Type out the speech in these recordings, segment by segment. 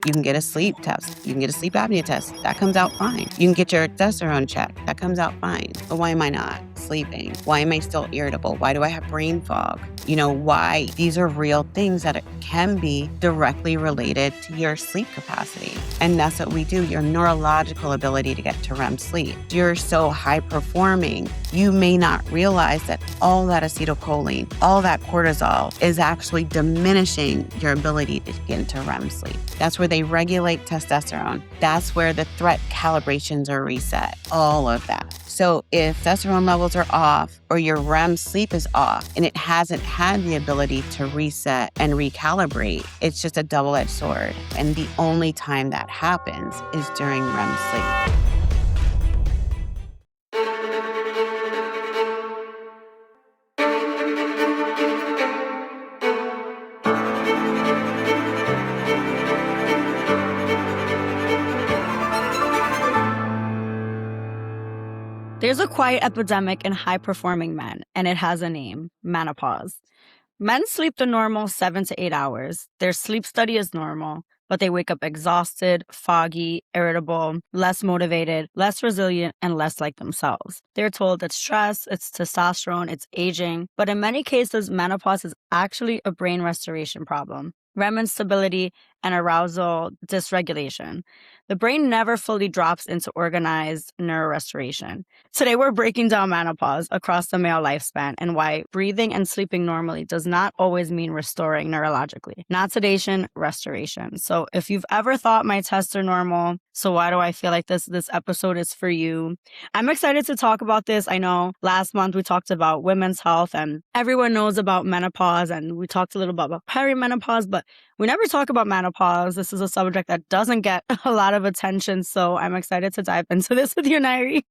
You can get a sleep test. You can get a sleep apnea test. That comes out fine. You can get your testosterone checked. That comes out fine. But why am I not sleeping? Why am I still irritable? Why do I have brain fog? Why? These are real things that can be directly related to your sleep capacity. And that's what we do, your neurological ability to get to REM sleep. You're so high performing, you may not realize that all that acetylcholine, all that cortisol is actually diminishing your ability to get into REM sleep. That's where they regulate testosterone. That's where the threat calibrations are reset, all of that. So if testosterone levels are off or your REM sleep is off and it hasn't had the ability to reset and recalibrate, it's just a double-edged sword. And the only time that happens is during REM sleep. There's a quiet epidemic in high-performing men, and it has a name, menopause. Men sleep the normal 7 to 8 hours. Their sleep study is normal, but they wake up exhausted, foggy, irritable, less motivated, less resilient, and less like themselves. They're told it's stress, it's testosterone, it's aging, but in many cases, menopause is actually a brain restoration problem. REM instability and arousal dysregulation. The brain never fully drops into organized neurorestoration. Today, we're breaking down menopause across the male lifespan and why breathing and sleeping normally does not always mean restoring neurologically. Not sedation, restoration. So if you've ever thought my tests are normal, so why do I feel like this episode is for you? I'm excited to talk about this. I know last month we talked about women's health and everyone knows about menopause, and we talked a little bit about perimenopause, but we never talk about menopause. This is a subject that doesn't get a lot of attention, so I'm excited to dive into this with you, Nyree.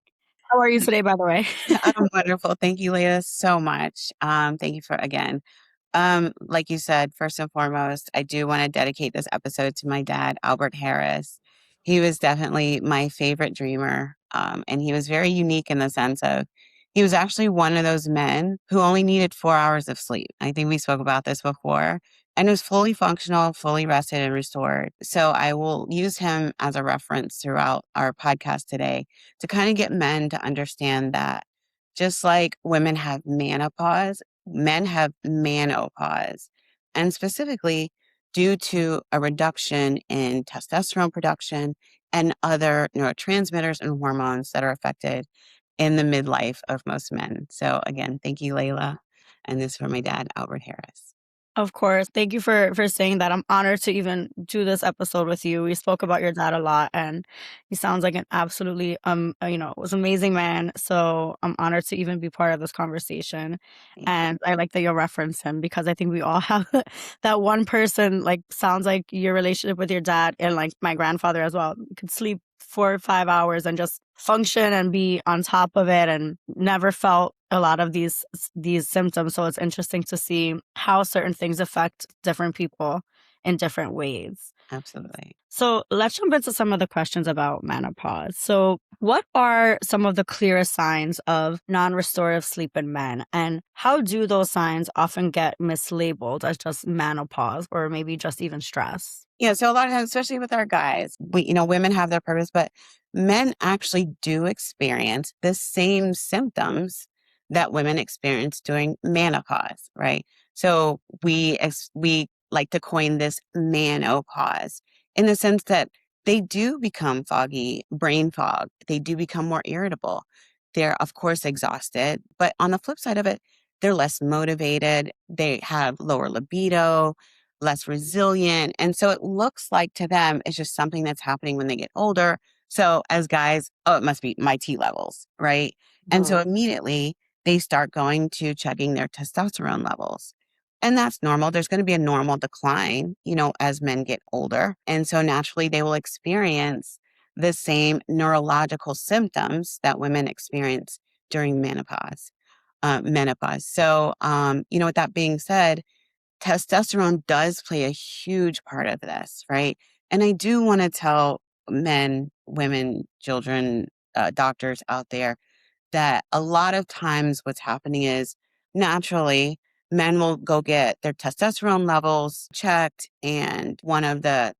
How are you today, by the way? I'm wonderful. Thank you, Leila, so much. Thank you for, again, like you said, first and foremost, I do want to dedicate this episode to my dad, Albert Harris. He was definitely my favorite dreamer. And he was very unique in the sense of he was actually one of those men who only needed 4 hours of sleep. I think we spoke about this before. And was fully functional, fully rested and restored. So I will use him as a reference throughout our podcast today to kind of get men to understand that just like women have menopause, men have menopause, and specifically due to a reduction in testosterone production and other neurotransmitters and hormones that are affected in the midlife of most men. So again, thank you, Layla. And this is for my dad, Albert Harris. Of course. Thank you for saying that. I'm honored to even do this episode with you. We spoke about your dad a lot, and he sounds like an absolutely, was an amazing man. So I'm honored to even be part of this conversation. And I like that you reference him because I think we all have that one person, like, sounds like your relationship with your dad and like my grandfather as well. Could sleep 4 or 5 hours and just function and be on top of it and never felt a lot of these symptoms. So it's interesting to see how certain things affect different people in different ways. Absolutely. So let's jump into some of the questions about menopause. So what are some of the clearest signs of non-restorative sleep in men? And how do those signs often get mislabeled as just menopause or maybe just even stress? Yeah, so a lot of times, especially with our guys, women have their purpose, but men actually do experience the same symptoms that women experience during menopause, right? So we like to coin this menopause in the sense that they do become foggy, brain fog. They do become more irritable. They're, of course, exhausted, but on the flip side of it, they're less motivated. They have lower libido, less resilient. And so it looks like to them it's just something that's happening when they get older. So as guys, oh, it must be my T levels, right? And so immediately they start going to checking their testosterone levels. And that's normal. There's going to be a normal decline, as men get older. And so naturally they will experience the same neurological symptoms that women experience during menopause. So, with that being said, testosterone does play a huge part of this, right? And I do want to tell men, women, children, doctors out there that a lot of times what's happening is naturally men will go get their testosterone levels checked, and one of the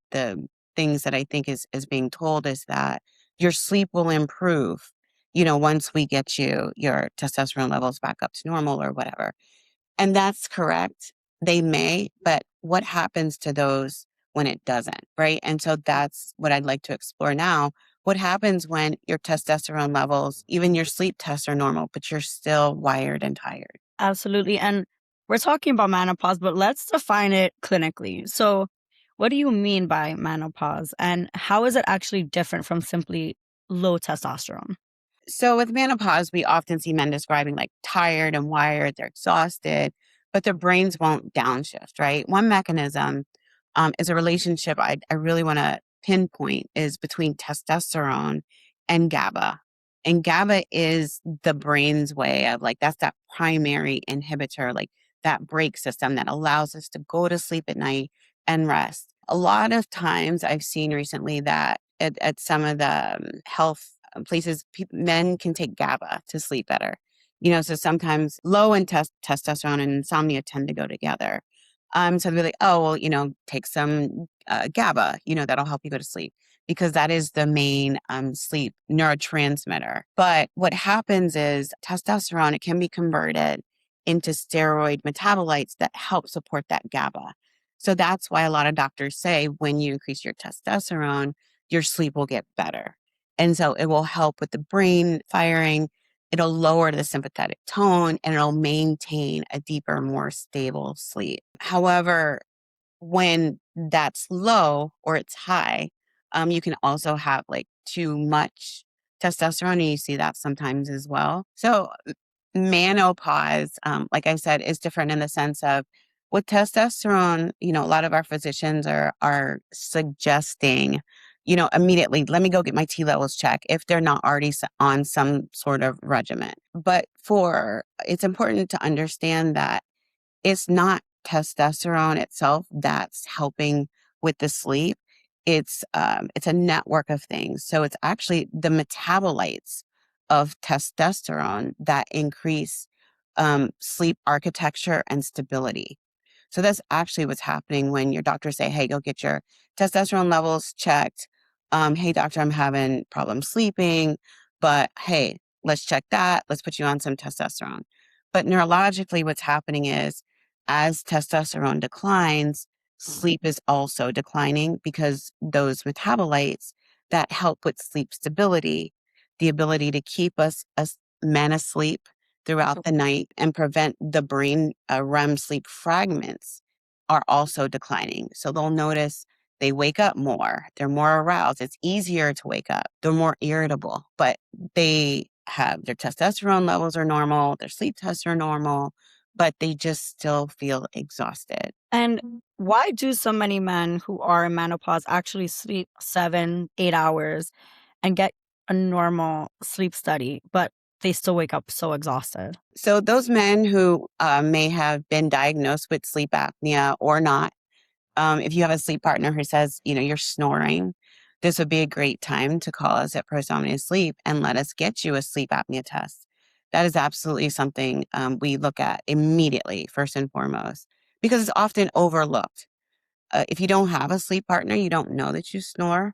things that I think is being told is that your sleep will improve, once we get your testosterone levels back up to normal or whatever. And that's correct. They may, but what happens to those when it doesn't, right? And so that's what I'd like to explore now. What happens when your testosterone levels, even your sleep tests are normal, but you're still wired and tired? Absolutely. And we're talking about menopause, but let's define it clinically. So, what do you mean by menopause, and how is it actually different from simply low testosterone? So with menopause, we often see men describing like tired and wired, they're exhausted, but their brains won't downshift, right? One mechanism is a relationship I really want to pinpoint is between testosterone and GABA. And GABA is the brain's way of like, that's that primary inhibitor, like that brake system that allows us to go to sleep at night and rest. A lot of times I've seen recently that at some of the health places, men can take GABA to sleep better. So sometimes low in testosterone and insomnia tend to go together. So they're like, oh, well, take some GABA, that'll help you go to sleep because that is the main sleep neurotransmitter. But what happens is testosterone, it can be converted into steroid metabolites that help support that GABA. So that's why a lot of doctors say when you increase your testosterone, your sleep will get better. And so it will help with the brain firing. It'll lower the sympathetic tone and it'll maintain a deeper, more stable sleep. However, when that's low or it's high, you can also have like too much testosterone, and you see that sometimes as well. So menopause, like I said, is different in the sense of with testosterone, a lot of our physicians are suggesting, immediately, let me go get my T levels checked if they're not already on some sort of regimen. But it's important to understand that it's not testosterone itself that's helping with the sleep. It's a network of things. So it's actually the metabolites of testosterone that increase sleep architecture and stability. So that's actually what's happening when your doctor say, "Hey, go get your testosterone levels checked." Hey, doctor, I'm having problems sleeping, but hey, let's check that. Let's put you on some testosterone. But neurologically, what's happening is as testosterone declines, sleep is also declining because those metabolites that help with sleep stability, the ability to keep us as men asleep throughout the night and prevent the brain REM sleep fragments are also declining. So they'll notice they wake up more, they're more aroused, it's easier to wake up, they're more irritable, but they have their testosterone levels are normal, their sleep tests are normal, but they just still feel exhausted. And why do so many men who are in menopause actually sleep 7, 8 hours and get a normal sleep study, but they still wake up so exhausted? So those men who may have been diagnosed with sleep apnea or not, if you have a sleep partner who says, you're snoring, this would be a great time to call us at Prosomnia Sleep and let us get you a sleep apnea test. That is absolutely something we look at immediately, first and foremost, because it's often overlooked. If you don't have a sleep partner, you don't know that you snore.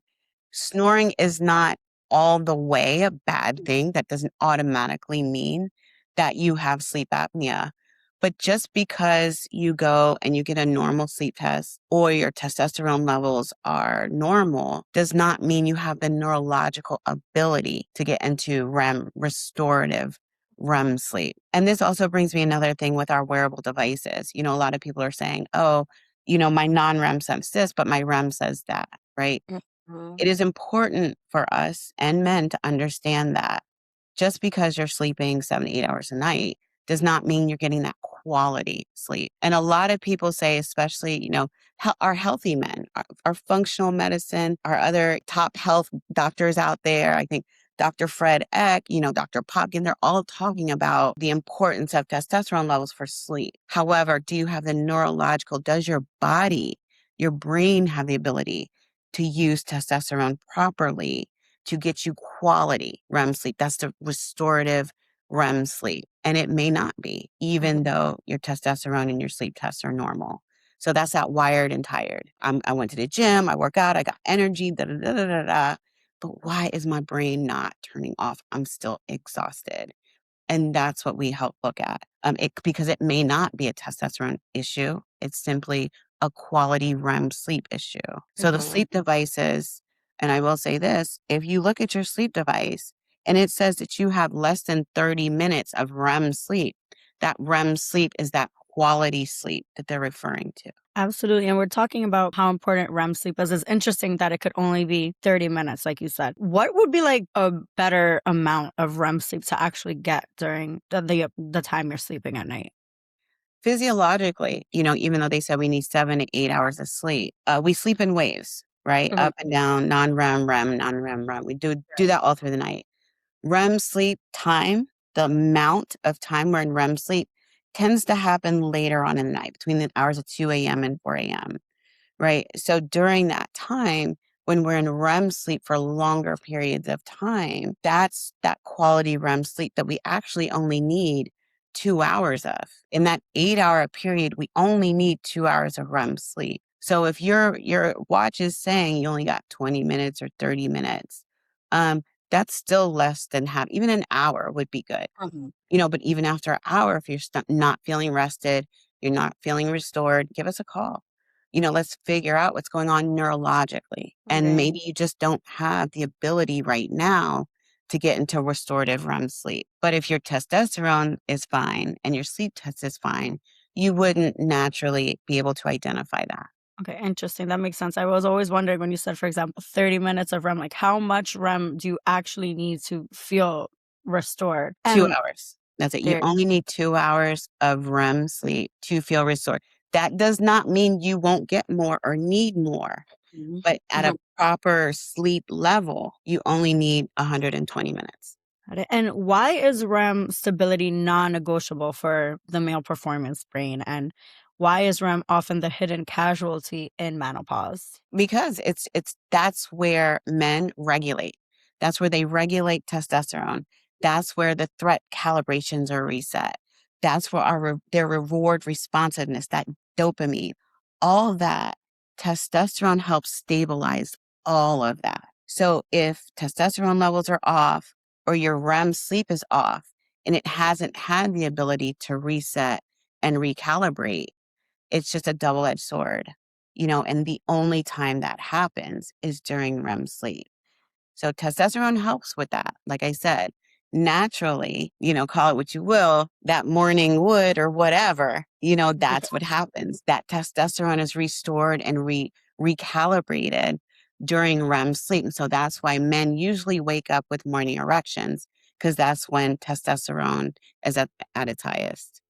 Snoring is not all the way a bad thing. That doesn't automatically mean that you have sleep apnea. But just because you go and you get a normal sleep test or your testosterone levels are normal does not mean you have the neurological ability to get into restorative REM sleep. And this also brings me another thing with our wearable devices. A lot of people are saying, oh, my non-REM says this, but my REM says that, right? Mhm. It is important for us and men to understand that just because you're sleeping 7 to 8 hours a night does not mean you're getting that quality sleep. And a lot of people say, especially, our healthy men, our functional medicine, our other top health doctors out there, I think Dr. Fred Eck, Dr. Popkin, they're all talking about the importance of testosterone levels for sleep. However, do you have the neurological, does your body, your brain have the ability to use testosterone properly to get you quality REM sleep? That's the restorative REM sleep. And it may not be, even though your testosterone and your sleep tests are normal. So that's that wired and tired. I went to the gym, I work out, I got energy, da da da da da da. But why is my brain not turning off? I'm still exhausted. And that's what we help look at. Because it may not be a testosterone issue. It's simply a quality REM sleep issue. So the sleep devices, and I will say this, if you look at your sleep device and it says that you have less than 30 minutes of REM sleep, that REM sleep is that quality sleep that they're referring to. Absolutely. And we're talking about how important REM sleep is. It's interesting that it could only be 30 minutes, like you said. What would be like a better amount of REM sleep to actually get during the time you're sleeping at night? Physiologically, even though they said we need 7 to 8 hours of sleep, we sleep in waves, right? Mhm. Up and down, non-REM, REM, non-REM, REM. We do that all through the night. REM sleep time, the amount of time we're in REM sleep tends to happen later on in the night, between the hours of 2 a.m. and 4 a.m. Right. So during that time, when we're in REM sleep for longer periods of time, that's that quality REM sleep that we actually only need 2 hours of. In that 8 hour period, we only need 2 hours of REM sleep. So if your watch is saying you only got 20 minutes or 30 minutes, um, that's still less than half. Even an hour would be good. But even after an hour, if you're not feeling rested, you're not feeling restored, give us a call. Let's figure out what's going on neurologically. And Okay. maybe you just don't have the ability right now to get into restorative REM sleep. But if your testosterone is fine and your sleep test is fine, you wouldn't naturally be able to identify that. Okay, interesting. That makes sense. I was always wondering when you said, for example, 30 minutes of REM, like how much REM do you actually need to feel restored? 2 hours. That's it. You There, only need 2 hours of REM sleep to feel restored. That does not mean you won't get more or need more, but at a proper sleep level, you only need 120 minutes. got it. And why is REM stability non-negotiable for the male performance brain? And why is REM often the hidden casualty in menopause? Because that's where men regulate. That's where they regulate testosterone. That's where the threat calibrations are reset. That's where their reward responsiveness, that dopamine, all that testosterone helps stabilize all of that. So if testosterone levels are off or your REM sleep is off and it hasn't had the ability to reset and recalibrate, it's just a double-edged sword, and the only time that happens is during REM sleep. So testosterone helps with that. Like I said, naturally, call it what you will, that morning wood or whatever, that's what happens. That testosterone is restored and recalibrated during REM sleep. And so that's why men usually wake up with morning erections, because that's when testosterone is at its highest.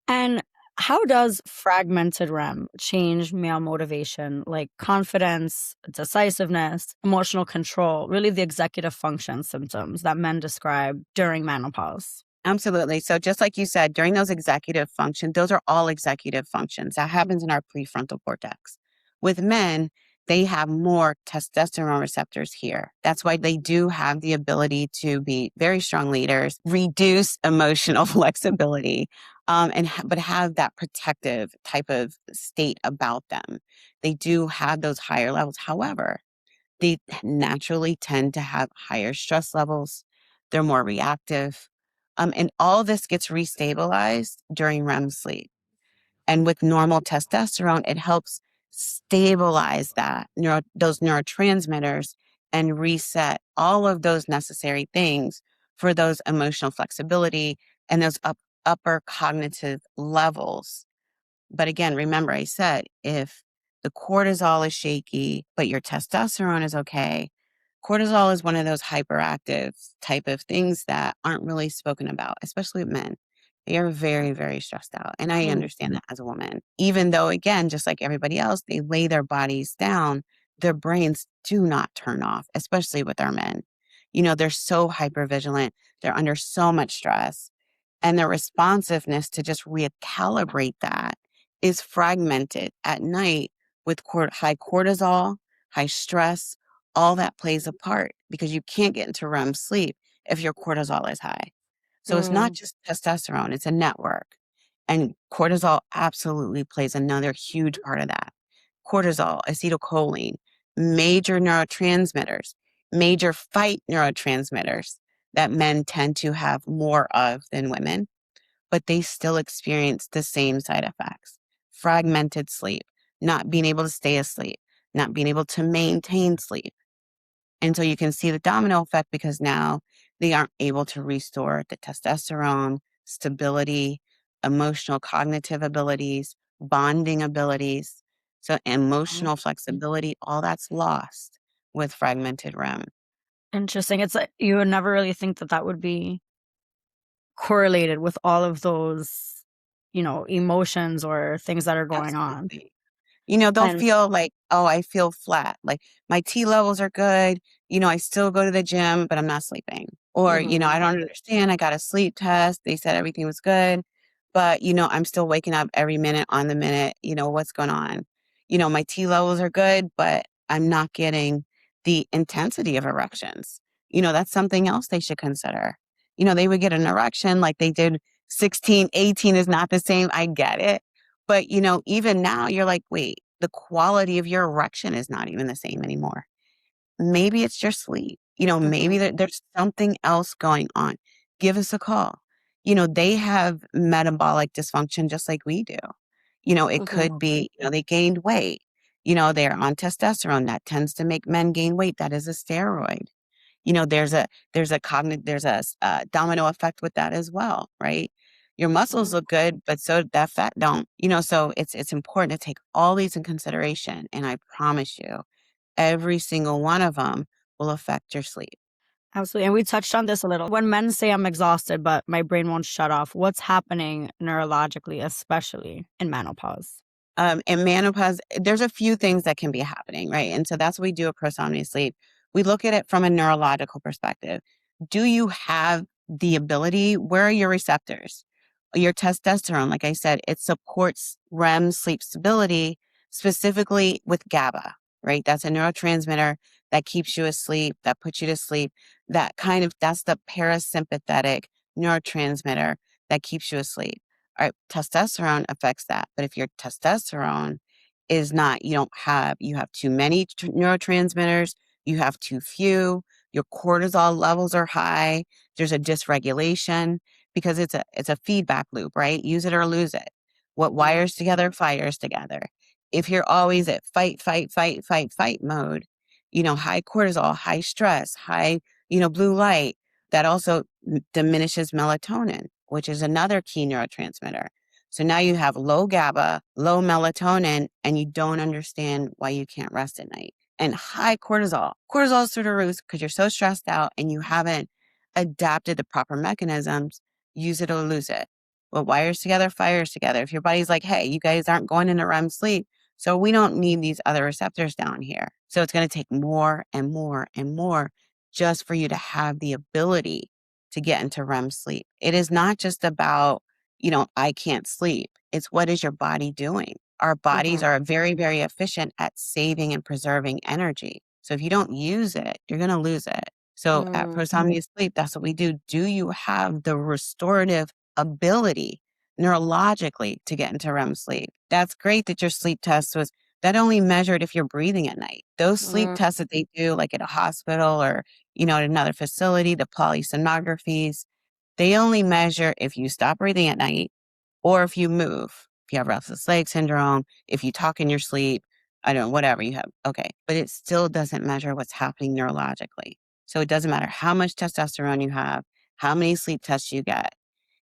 And how does fragmented REM change male motivation, like confidence, decisiveness, emotional control, really the executive function symptoms that men describe during menopause? Absolutely. So just like you said, during those executive functions, those are all executive functions. That happens in our prefrontal cortex. With men, they have more testosterone receptors here. That's why they do have the ability to be very strong leaders, reduce emotional flexibility, but have that protective type of state about them. They do have those higher levels. However, they naturally tend to have higher stress levels. They're more reactive. And all this gets restabilized during REM sleep. And with normal testosterone, it helps stabilize those neurotransmitters and reset all of those necessary things for those emotional flexibility and those upper cognitive levels. But again, remember I said if the cortisol is shaky, but your testosterone is okay, cortisol is one of those hyperactive type of things that aren't really spoken about, especially with men. They are very, very stressed out. And I understand that as a woman. Even though, again, just like everybody else, they lay their bodies down, their brains do not turn off, especially with our men. They're so hyper vigilant. They're under so much stress. And their responsiveness to just recalibrate that is fragmented at night with high cortisol, high stress, all that plays a part because you can't get into REM sleep if your cortisol is high. So it's not Mm. just testosterone, it's a network. And cortisol absolutely plays another huge part of that. Cortisol, acetylcholine, major neurotransmitters, major fight neurotransmitters that men tend to have more of than women, but they still experience the same side effects. Fragmented sleep, not being able to stay asleep, not being able to maintain sleep. And so you can see the domino effect because now they aren't able to restore the testosterone, stability, emotional cognitive abilities, bonding abilities. So Mhm. emotional flexibility, all that's lost with fragmented REM. Interesting. It's like you would never really think that that would be correlated with all of those, emotions or things that are going on. Absolutely. They'll And feel like, "Oh, I feel flat. Like my T levels are good. I still go to the gym, but I'm not sleeping." Or, mhm, "I don't understand. I got a sleep test. They said everything was good, but, I'm still waking up every minute on the minute. What's going on? My T levels are good, but I'm not getting the intensity of erections." That's something else they should consider. They would get an erection like they did 16, 18 is not the same. I get it. But, even now you're like, wait, the quality of your erection is not even the same anymore. Maybe it's your sleep. Maybe mhm, there's something else going on. Give us a call. They have metabolic dysfunction just like we do. It mhm, could be, they gained weight. They're on testosterone. That tends to make men gain weight. That is a steroid. There's a domino effect with that as well, right? Your muscles mhm. look good, but so that fat don't. So it's important to take all these in consideration, and I promise you, every single one of them will affect your sleep. Absolutely. And we touched on this a little. When men say I'm exhausted, but my brain won't shut off, what's happening neurologically, especially in menopause? In menopause, there's a few things that can be happening, right? And so that's what we do at Prosomnia Sleep. We look at it from a neurological perspective. Do you have the ability? Where are your receptors? Your testosterone, like I said, it supports REM sleep stability, specifically with GABA, right? That's a neurotransmitter that keeps you asleep, that puts you to sleep. That's the parasympathetic neurotransmitter that keeps you asleep. All right, testosterone affects that. But if your testosterone is not, you have too many neurotransmitters, you have too few, your cortisol levels are high, there's a dysregulation because it's a feedback loop, right? Use it or lose it. What Mhm, wires together fires together. If you're always at fight, fight, fight, fight, fight mode, high cortisol, high stress, high, blue light, that also diminishes melatonin, which is another key neurotransmitter. So now you have low GABA, low melatonin, and you don't understand why you can't rest at night. And high cortisol. Cortisol is through the roof because you're so stressed out and you haven't adapted the proper mechanisms. Use it or lose it. What wires together, fires together. If your body's like, hey, you guys aren't going into REM sleep, so we don't need these other receptors down here. So it's going to take more and more and more just for you to have the ability to get into REM sleep. It is not just about, I can't sleep. It's what is your body doing? Our bodies mhm, are very, very efficient at saving and preserving energy. So if you don't use it, you're going to lose it. So at mm, Prosomnia Sleep, that's what we do. Do you have the restorative ability neurologically to get into REM sleep? That's great that your sleep test was that only measured if you're breathing at night. Those sleep mm, tests that they do, like at a hospital or, at another facility, the polysomnographies, they only measure if you stop breathing at night or if you move, if you have restless leg syndrome, if you talk in your sleep, I don't know, whatever you have. Okay. But it still doesn't measure what's happening neurologically. So it doesn't matter how much testosterone you have, how many sleep tests you get.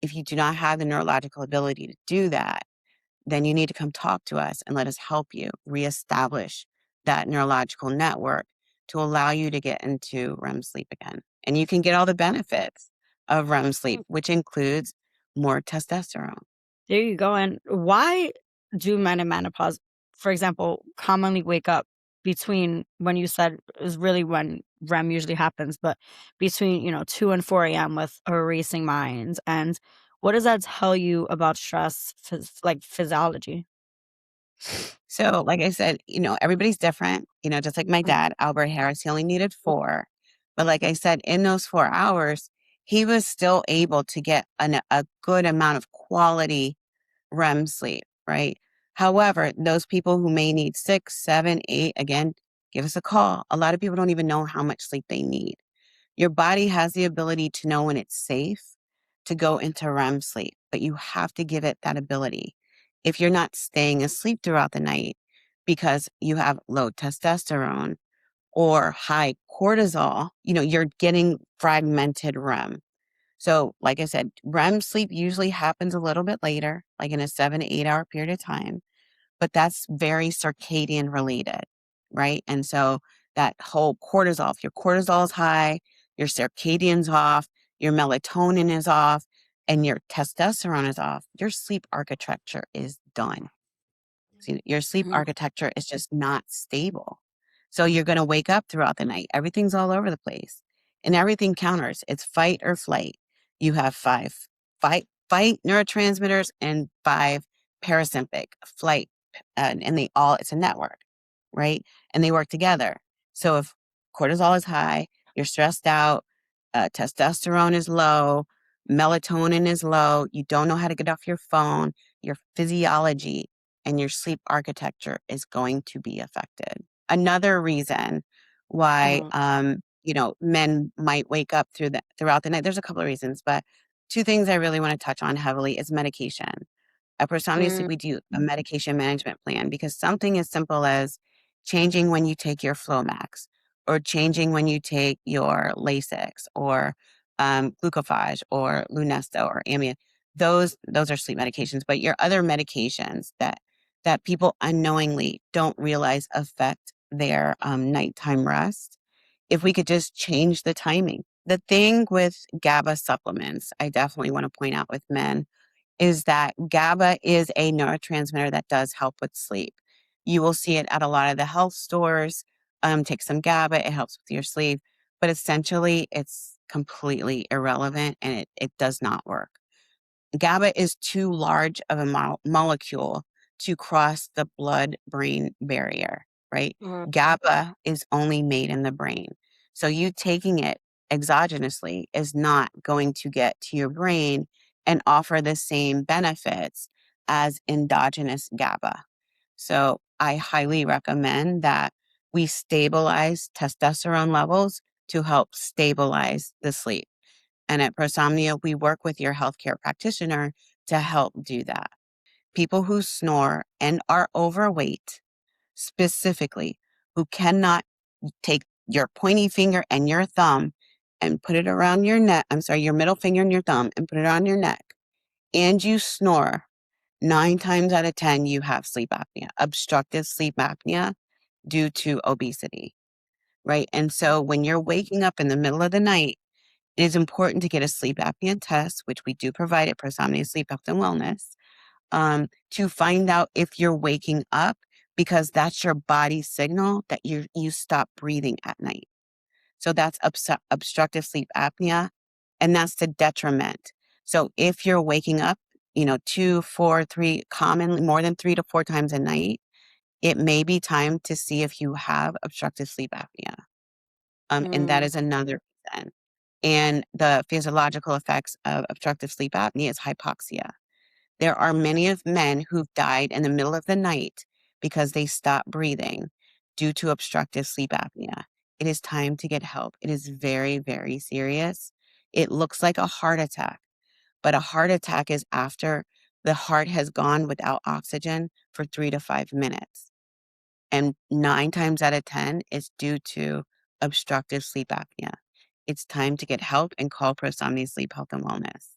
If you do not have the neurological ability to do that, then you need to come talk to us and let us help you reestablish that neurological network to allow you to get into REM sleep again. And you can get all the benefits of REM sleep, mm. which includes more testosterone. There you go. And why do men in menopause, for example, commonly wake up between when you said is really when REM usually happens, but between, 2 and 4 a.m. with a racing mind? And what does that tell you about stress, like physiology? So, like I said, everybody's different, just like my Mhm, dad, Albert Harris, he only needed 4. But like I said, in those 4 hours, he was still able to get a good amount of quality REM sleep, right? However, those people who may need 6, 7, 8, again, give us a call. A lot of people don't even know how much sleep they need. Your body has the ability to know when it's safe to go into REM sleep, but you have to give it that ability. If you're not staying asleep throughout the night because you have low testosterone or high cortisol, you're getting fragmented REM. So, like I said, REM sleep usually happens a little bit later, like in a 7 to 8 hour period of time, but that's very circadian related, right? And so that whole cortisol, if your cortisol is high, your circadian's off, your melatonin is off, and your testosterone is off, your sleep architecture is done. See, your sleep Mhm. architecture is just not stable. So you're going to wake up throughout the night. Everything's all over the place and everything counters. It's fight or flight. You have fight neurotransmitters and 5 parasympathetic flight. And it's a network, right? And they work together. So if cortisol is high, you're stressed out, testosterone is low, melatonin is low, you don't know how to get off your phone, your physiology and your sleep architecture is going to be affected. Another reason why Mhm. men might wake up throughout the night. There's a couple of reasons, but two things I really want to touch on heavily is medication. At Persomnia Sleep, Mm. we do a medication management plan because something as simple as changing when you take your Flomax or changing when you take your Lasix or glucophage or Lunesta or Amia, those are sleep medications. But your other medications that people unknowingly don't realize affect their nighttime rest, if we could just change the timing. The thing with GABA supplements, I definitely want to point out with men, is that GABA is a neurotransmitter that does help with sleep. You will see it at a lot of the health stores. Take some GABA, it helps with your sleep, but essentially it's completely irrelevant and it does not work. GABA is too large of a molecule to cross the blood-brain barrier, right? Mhm. GABA is only made in the brain. So you taking it exogenously is not going to get to your brain and offer the same benefits as endogenous GABA. So I highly recommend that we stabilize testosterone levels to help stabilize the sleep. And at Prosomnia, we work with your healthcare practitioner to help do that. People who snore and are overweight, specifically, who cannot take your pointy finger and your thumb and put it around your neck, your middle finger and your thumb and put it on your neck, and you snore, 9 times out of 10, you have sleep apnea, obstructive sleep apnea due to obesity, right? And so when you're waking up in the middle of the night, it is important to get a sleep apnea test, which we do provide at Prosomnia Sleep Health and Wellness, to find out if you're waking up because that's your body's signal that you stop breathing at night. So that's obstructive sleep apnea, and that's the detriment. So if you're waking up, 2, 4, 3, commonly more than 3 to 4 times a night, it may be time to see if you have obstructive sleep apnea. And that Mm. is another reason. And the physiological effects of obstructive sleep apnea is hypoxia. There are many of men who've died in the middle of the night because they stopped breathing due to obstructive sleep apnea. It is time to get help. It is very, very serious. It looks like a heart attack, but a heart attack is after the heart has gone without oxygen for 3 to 5 minutes. And 9 times out of 10 is due to obstructive sleep apnea. It's time to get help and call Prosomnia Sleep Health and Wellness.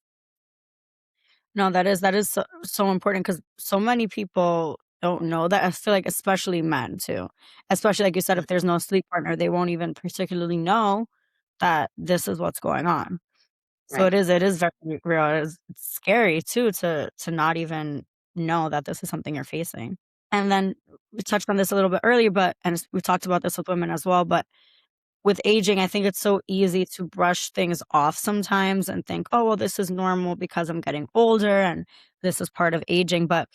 No, that is so important because so many people don't know that. I feel like especially men too. Especially like you said, if there's no sleep partner, they won't even particularly know that this is what's going on. So Right. it is very real. It's scary too to not even know that this is something you're facing. And then we touched on this a little bit earlier, but we talked about this with women as well, but with aging, I think it's so easy to brush things off sometimes and think, "Oh, well, this is normal because I'm getting older and this is part of aging." But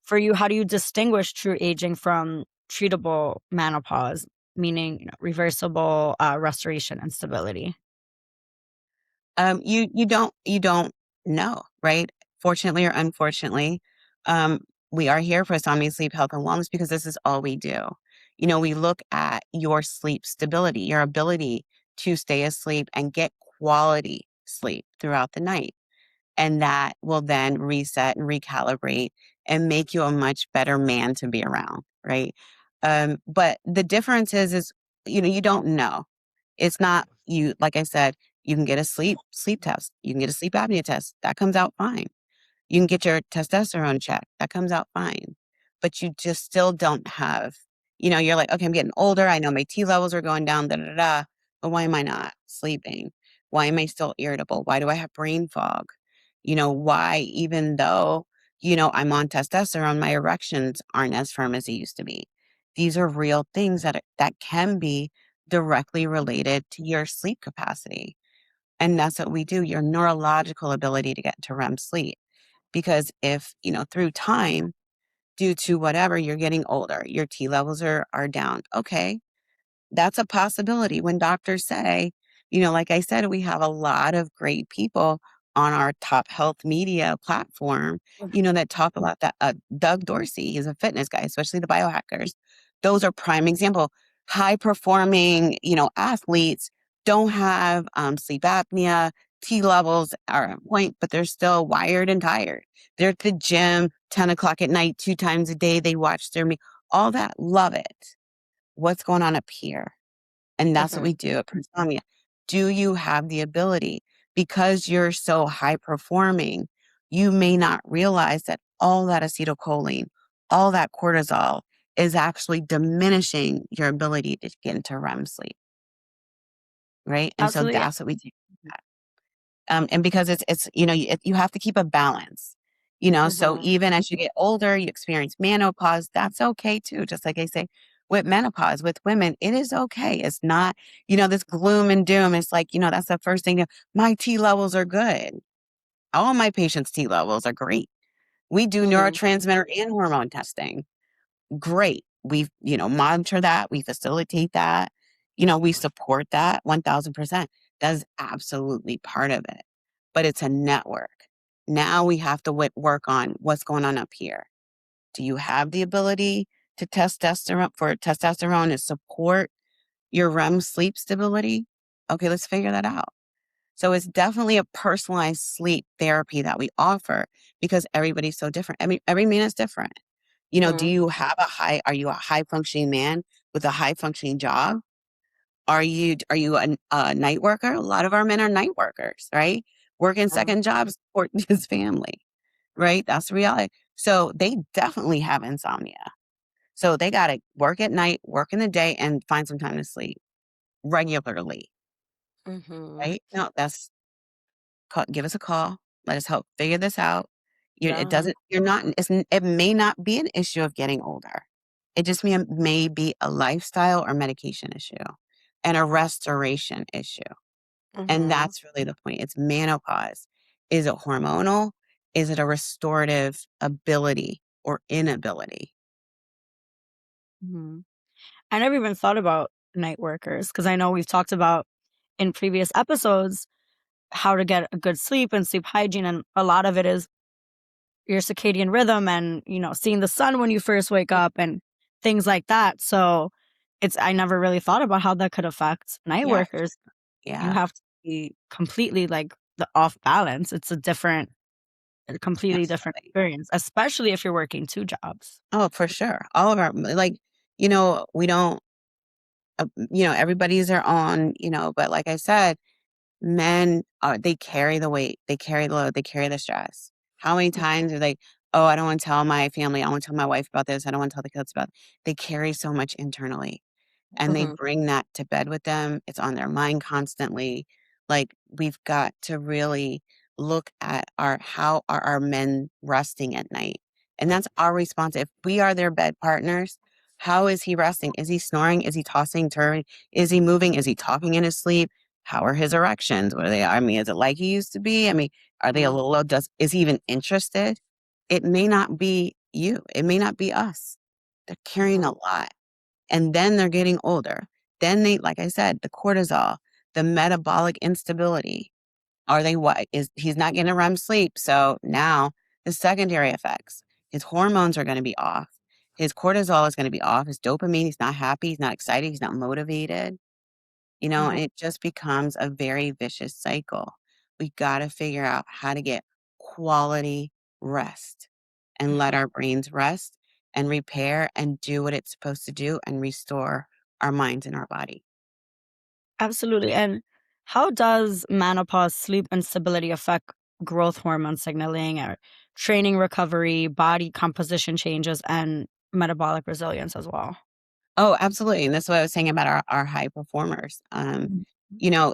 for you, how do you distinguish true aging from treatable menopause, meaning, reversible restoration and stability? You don't know, right? Fortunately or unfortunately, Um, we are here for Insomnia Sleep Health and Wellness because this is all we do. We look at your sleep stability, your ability to stay asleep and get quality sleep throughout the night. And that will then reset and recalibrate and make you a much better man to be around, right? But the difference is, you don't know. It's not you, like I said, you can get a sleep test. You can get a sleep apnea test. That comes out fine. You can get your testosterone checked. That comes out fine. But you just still don't have, you're like, okay, I'm getting older. I know my T levels are going down, da da da. But why am I not sleeping? Why am I still irritable? Why do I have brain fog? Why, even though, I'm on testosterone, my erections aren't as firm as they used to be. These are real things that can be directly related to your sleep capacity. And that's what we do, your neurological ability to get into REM sleep. Because if, through time, due to whatever, you're getting older, your T levels are down. Okay, that's a possibility when doctors say, like I said, we have a lot of great people on our Top Health media platform, that talk about that. Doug Dorsey, he's a fitness guy, especially the biohackers. Those are prime example. High performing, athletes don't have sleep apnea. T levels are at point, but they're still wired and tired. They're at the gym 10 o'clock at night, 2 times a day. They watch their meet, all that. Love it. What's going on up here? And that's what Mhm. we do at Insomnia. Do you have the ability? Because you're so high performing, you may not realize that all that acetylcholine, all that cortisol is actually diminishing your ability to get into REM sleep, right? And so Absolutely. that's what we do. And because it's you have to keep a balance. So Mhm. even as you get older, you experience menopause, that's okay too. Just like I say, with menopause, with women, it is okay. It's not, this gloom and doom. It's like, that's the first thing. My T levels are good. All my patients' T levels are great. We do Mhm. neurotransmitter and hormone testing. Great. We, monitor that. We facilitate that. We support that 1000%. That's absolutely part of it. But it's a network. Now we have to work on what's going on up here. Do you have the ability to testosterone to support your REM sleep stability? Okay, let's figure that out. So it's definitely a personalized sleep therapy that we offer because everybody's so different. I mean, every man is different. Do Mhm. are you a high functioning man with a high functioning job? Are you a night worker? A lot of our men are night workers, right? Working Mhm. second jobs, support his family, right? That's the reality. So they definitely have insomnia. So they got to work at night, work in the day, and find some time to sleep regularly, Mhm. right? No, give us a call. Let us help figure this out. It Yeah. doesn't, you're not, it may not be an issue of getting older. It just may be a lifestyle or medication issue and a restoration issue. And Mhm. that's really the point. It's menopause. Is it hormonal? Is it a restorative ability or inability? Mhm. I never even thought about night workers because I know we've talked about in previous episodes how to get a good sleep and sleep hygiene. And a lot of it is your circadian rhythm and, seeing the sun when you first wake up and things like that. So I never really thought about how that could affect night Yeah. workers. You Yeah. have to be completely like the off balance. It's a completely different Absolutely. experience, especially if you're working two jobs. Oh, for sure. All of our, like, we don't, everybody's their own, but like I said, men are they carry the weight, they carry the load, they carry the stress. How many times are they, "Oh, I don't wanna tell my family, I don't wanna tell my wife about this, I don't wanna tell the kids about" they carry so much internally and they Mhm. bring that to bed with them. It's on their mind constantly. Like, we've got to really look at how are our men resting at night? And that's our response. If we are their bed partners, how is he resting? Is he snoring? Is he tossing, turning? Is he moving? Is he talking in his sleep? How are his erections? What are they? I mean, is it like he used to be? I mean, are they a Mhm. little low? Is he even interested? It may not be you. It may not be us. They're carrying a Mhm. lot. And then they're getting older. Then they, like I said, the cortisol, the metabolic instability. Are they what? Is he's not getting a REM sleep? So now the secondary effects. His hormones are going to be off. His cortisol is going to be off. His dopamine, he's not happy, he's not excited, he's not motivated, and Mhm. it just becomes a very vicious cycle. We got to figure out how to get quality rest and let Mhm. our brains rest and repair and do what it's supposed to do and restore our minds and our body. Absolutely. And how does menopause sleep instability affect growth hormone signaling or training recovery, body composition changes, and metabolic resilience as well? Oh, absolutely. And that's what I was saying about our high performers. Mhm.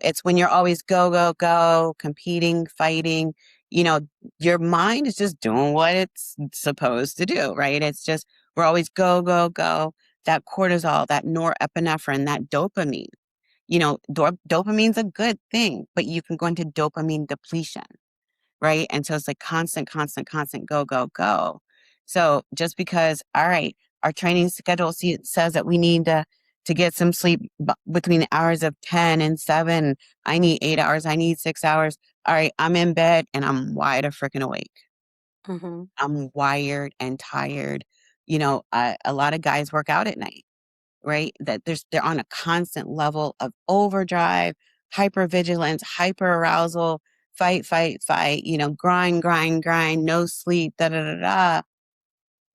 It's when you're always go, go, go, competing, fighting, you know, your mind is just doing what it's supposed to do, right? It's just, we're always go, go, go. That cortisol, that norepinephrine, that dopamine, dopamine's a good thing, but you can go into dopamine depletion, right? And so it's like constant, constant, constant, go, go, go. So just because, all right, our training schedule says that we need to get some sleep between the hours of 10 and 7. I need 8 hours. I need 6 hours. All right, I'm in bed and I'm wide a freaking awake. Mhm. I'm wired and tired. A lot of guys work out at night, right? That they're on a constant level of overdrive, hypervigilance, hyperarousal, fight, fight, fight, grind, grind, grind, no sleep, da da da da.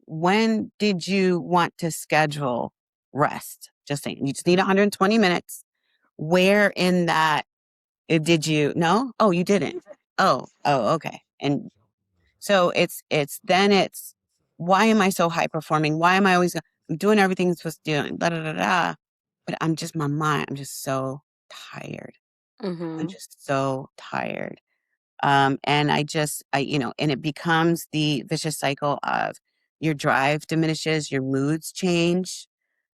When did you want to schedule rest? Just saying, you just need 120 minutes. Where in that did you no? Oh, you didn't. Oh, okay. And so it's why am I so high performing? Why am I always I'm doing everything I'm supposed to do? Da da da da. But I'm just my mind, I'm just so tired. I'm Mhm. just so tired. And and it becomes the vicious cycle of your drive diminishes, your moods change,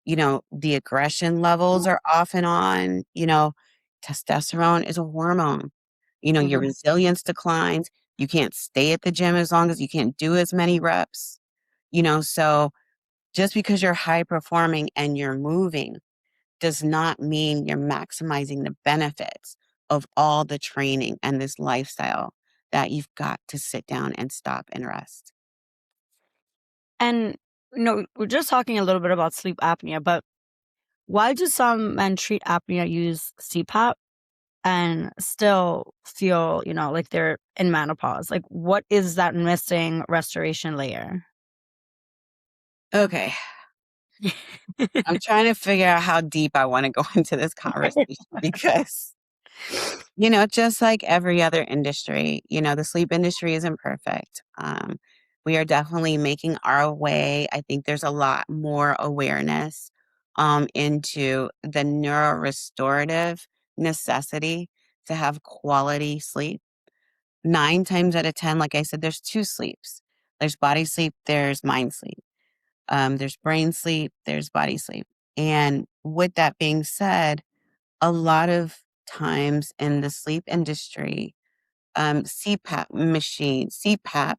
the aggression levels are off and on, testosterone is a hormone. Your Mhm. resilience declines. You can't stay at the gym as long as you can't do as many reps, so just because you're high performing and you're moving does not mean you're maximizing the benefits of all the training and this lifestyle that you've got to sit down and stop and rest. And we're just talking a little bit about sleep apnea, but why do some men treat apnea use CPAP and still feel, like they're in menopause? Like, what is that missing restoration layer? Okay. I'm trying to figure out how deep I want to go into this conversation because, just like every other industry, the sleep industry isn't perfect. We are definitely making our way. I think there's a lot more awareness into the neurorestorative necessity to have quality sleep. 9 times out of 10, like I said, there's two sleeps. There's body sleep, there's mind sleep. There's brain sleep, there's body sleep. And with that being said, a lot of times in the sleep industry, CPAP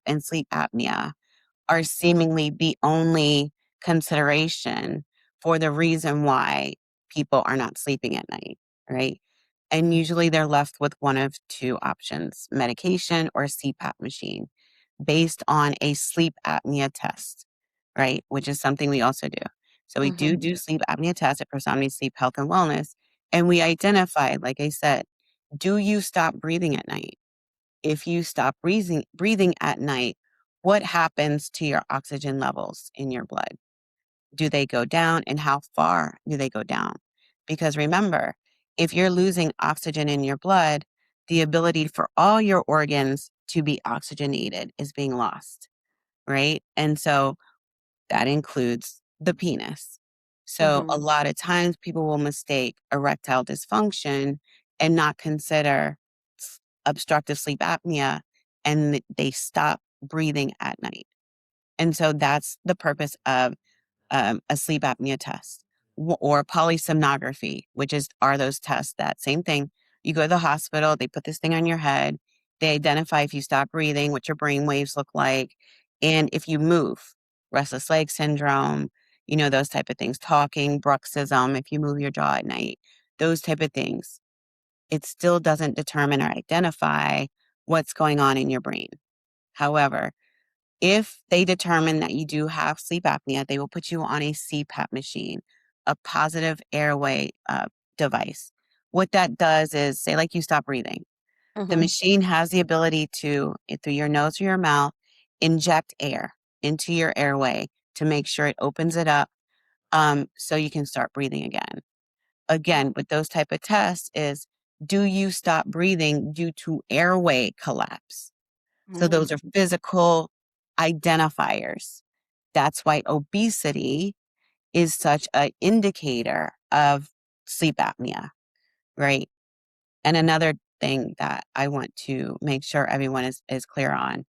and sleep apnea are seemingly the only consideration for the reason why people are not sleeping at night, right? And usually they're left with one of two options, medication or CPAP machine, based on a sleep apnea test, right? Which is something we also do. So we do Mhm. do sleep apnea tests at Persomnia Sleep Health and Wellness, and we identify, like I said, do you stop breathing at night? If you stop breathing at night, what happens to your oxygen levels in your blood? Do they go down and how far do they go down? Because remember, if you're losing oxygen in your blood, the ability for all your organs to be oxygenated is being lost, right? And so that includes the penis. So a Mhm. lot of times people will mistake erectile dysfunction and not consider obstructive sleep apnea and they stop breathing at night. And so that's the purpose of a sleep apnea test or polysomnography, which are those tests that same thing. You go to the hospital, they put this thing on your head, they identify if you stop breathing, what your brain waves look like, and if you move, restless leg syndrome, those type of things, talking, bruxism, if you move your jaw at night, those type of things. It still doesn't determine or identify what's going on in your brain. However, If they determine that you do have sleep apnea, they will put you on a CPAP machine, a positive airway device. What that does is, say, like you stop breathing, the Mm-hmm. machine has the ability to, through your nose or your mouth, inject air into your airway to make sure it opens it up, so you can start breathing again. Again, with those type of tests is, do you stop breathing due to airway collapse? So Mm-hmm. those are physical identifiers. That's why obesity is such an indicator of sleep apnea, right? And another thing that I want to make sure everyone is clear on,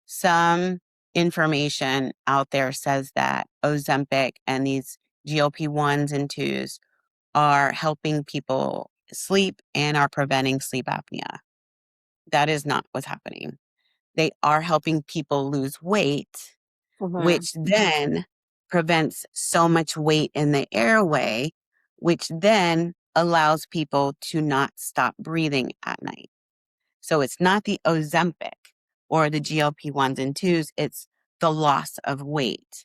some information out there says that Ozempic and these GLP-1s and 2s are helping people sleep and are preventing sleep apnea. That is not what's happening. They are helping people lose weight, Mm-hmm. which then prevents so much weight in the airway, which then allows people to not stop breathing at night. So it's not the Ozempic or the GLP-1s and 2s, it's the loss of weight.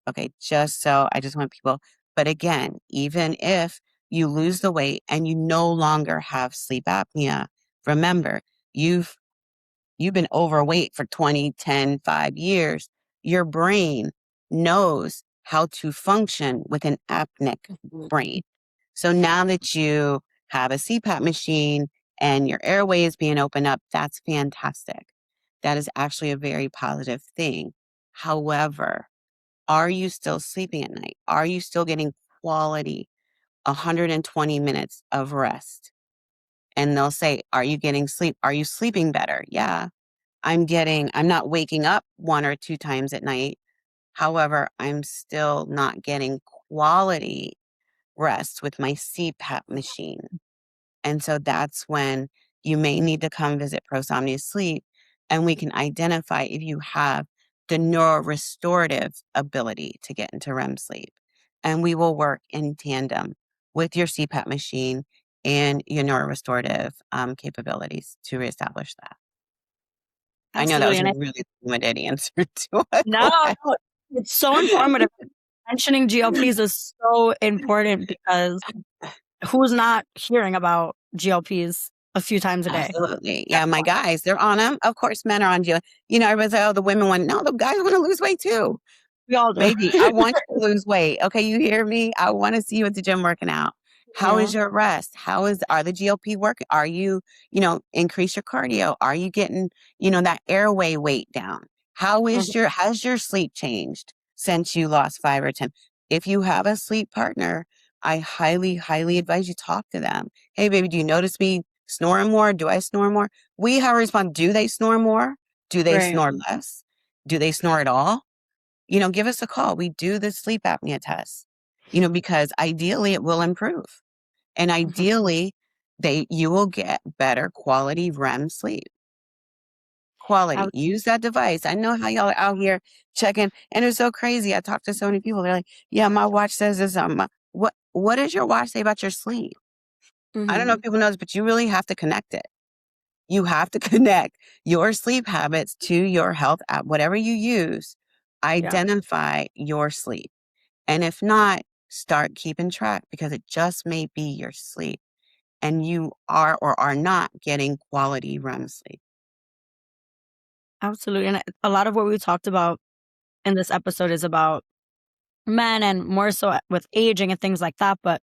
Okay, I just want people, but again, even if you lose the weight and you no longer have sleep apnea, remember, you've you've been overweight for 20, 10, 5 years. Your brain knows how to function with an apneic brain. So now that you have a CPAP machine and your airway is being opened up, that's fantastic. That is actually a very positive thing. However, are you still sleeping at night? Are you still getting quality 120 minutes of rest? And they'll say, are you getting sleep? Are you sleeping better? Yeah, I'm not waking up 1 or 2 times at night. However, I'm still not getting quality rest with my CPAP machine. And so that's when you may need to come visit Prosomnia Sleep, and we can identify if you have the neurorestorative ability to get into REM sleep. And we will work in tandem with your CPAP machine and your neurorestorative capabilities to reestablish that. I know that Absolutely. was a And really limited answer to a no, question. no, it's so informative. Mentioning GLPs is so important because who's not hearing about GLPs a few times a day? Absolutely. Yeah, my Everyone. guys, they're on them. Of course, men are on you. Everybody's like, oh, the women want, no, the guys want to lose weight too. We all do. Baby, I want you to lose weight. Okay, you hear me? I want to see you at the gym working out. How Mhm, is your rest? Are the GLP working? Are you, increase your cardio? Are you getting, that airway weight down? mhm. Has your sleep changed since you lost 5 or 10? If you have a sleep partner, I highly, highly advise you talk to them. Hey, baby, do you notice me snoring more? Do I snore more? We have a response. Do they snore more? Do they Right. snore less? Do they snore at all? Give us a call. We do the sleep apnea test, because ideally it will improve. And Mhm. ideally you will get better quality REM sleep. Quality. Ab- Use that device. I know how y'all are out here checking, and it's so crazy. I talk to so many people. They're like, yeah, my watch says this. What does your watch say about your sleep? I don't know if mhm. people know this, but you really have to connect it. You have to connect your sleep habits to your health app, whatever you use. Yeah, Identify your sleep. And if not, start keeping track, because it just may be your sleep and you are or are not getting quality REM sleep. absolutely. And a lot of what we talked about in this episode is about men and more so with aging and things like that. But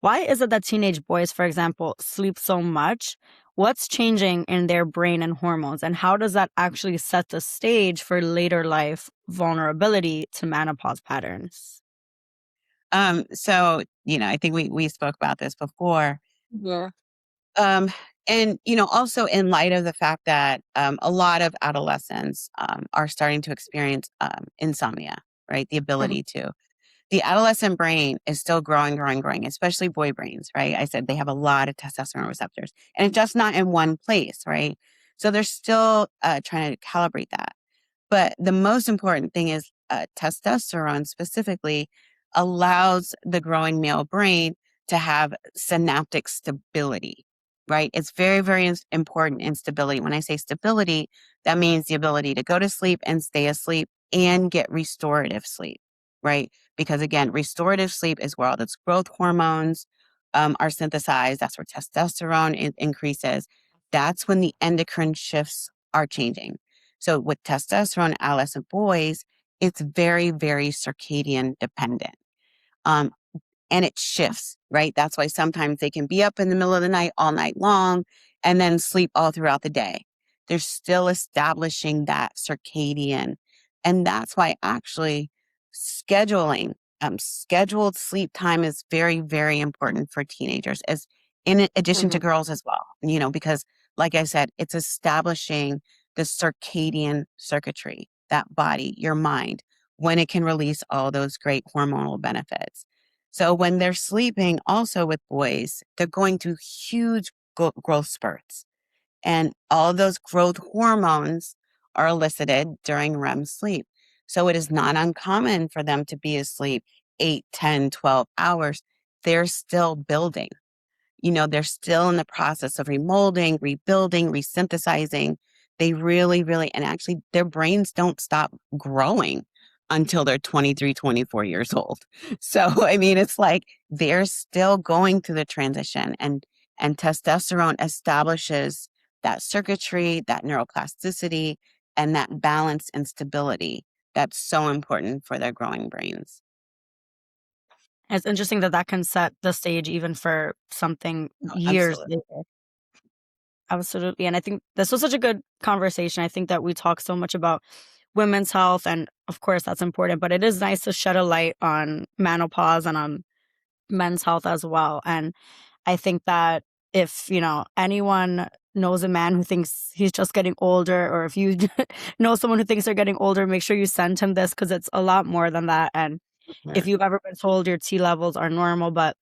why is it that teenage boys, for example, sleep so much? What's changing in their brain and hormones? And how does that actually set the stage for later life vulnerability to menopause patterns? So, I think we spoke about this before. Yeah. Um, and, also in light of the fact that a lot of adolescents are starting to experience insomnia, right? The Mhm. ability to. The adolescent brain is still growing, growing, growing, especially boy brains, right? I said they have a lot of testosterone receptors, and it's just not in one place, right? So they're still trying to calibrate that. But the most important thing is testosterone specifically allows the growing male brain to have synaptic stability, right? It's very, very important in stability. When I say stability, that means the ability to go to sleep and stay asleep and get restorative sleep, right? Because again, restorative sleep is where all those growth hormones are synthesized. That's where testosterone increases. That's when the endocrine shifts are changing. So with testosterone, adolescent boys, it's very, very circadian dependent. Um, and it shifts, right? That's why sometimes they can be up in the middle of the night all night long and then sleep all throughout the day. They're still establishing that circadian. And that's why actually scheduling, scheduled sleep time is very, very important for teenagers, as in addition to Mhm. girls as well, because like I said, it's establishing the circadian circuitry, that body, your mind, when it can release all those great hormonal benefits. So when they're sleeping also with boys, they're going through huge growth spurts. And all those growth hormones are elicited during REM sleep. So it is not uncommon for them to be asleep 8, 10, 12 hours. They're still building. They're still in the process of remolding, rebuilding, resynthesizing. They really, really, and actually their brains don't stop growing until they're 23, 24 years old. So, I mean, it's like they're still going through the transition, and testosterone establishes that circuitry, that neuroplasticity, and that balance and stability that's so important for their growing brains. It's interesting that that can set the stage even for something Oh, years absolutely. later. Absolutely. And I think this was such a good conversation. I think that we talk so much about women's health, and of course that's important, but it is nice to shed a light on menopause and on men's health as well. And I think that if, anyone knows a man who thinks he's just getting older, or if you know someone who thinks they're getting older, make sure you send him this, because it's a lot more than that. And if Sure. you've ever been told your T levels are normal, but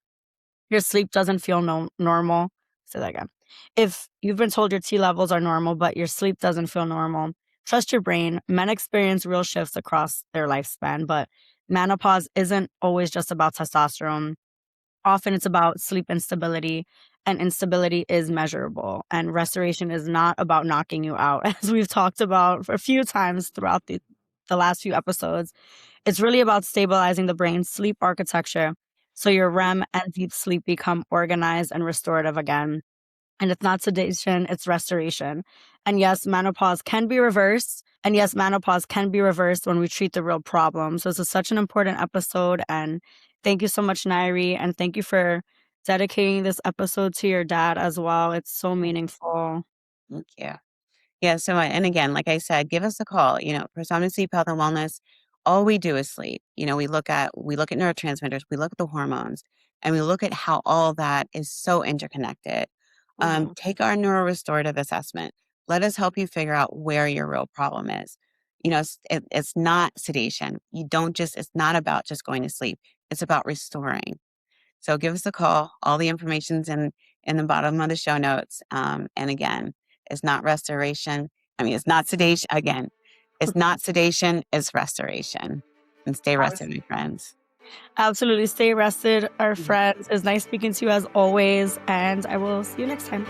your sleep doesn't feel normal. Say that again. If you've been told your T levels are normal, but your sleep doesn't feel normal, trust your brain. Men experience real shifts across their lifespan, but menopause isn't always just about testosterone. Often it's about sleep instability, and instability is measurable. And restoration is not about knocking you out, as we've talked about a few times throughout the last few episodes. It's really about stabilizing the brain's sleep architecture so your REM and deep sleep become organized and restorative again. And it's not sedation, it's restoration. And yes, menopause can be reversed. And yes, menopause can be reversed when we treat the real problem. So this is such an important episode. And thank you so much, Nyree. And thank you for dedicating this episode to your dad as well. It's so meaningful. Thank you. Yeah. So, and again, like I said, give us a call. For Somnus Sleep Health and Wellness, all we do is sleep. We look at neurotransmitters, we look at the hormones, and we look at how all that is so interconnected. Mhm. Take our neurorestorative assessment. Let us help you figure out where your real problem is. It's not sedation. It's not about just going to sleep. It's about restoring. So give us a call. All the information's in the bottom of the show notes. And again, it's not restoration. I mean, it's not sedation. Again, it's not sedation. It's restoration. And stay rested, my friends. Absolutely. Stay rested, our Mhm. friends. It's nice speaking to you as always. And I will see you next time.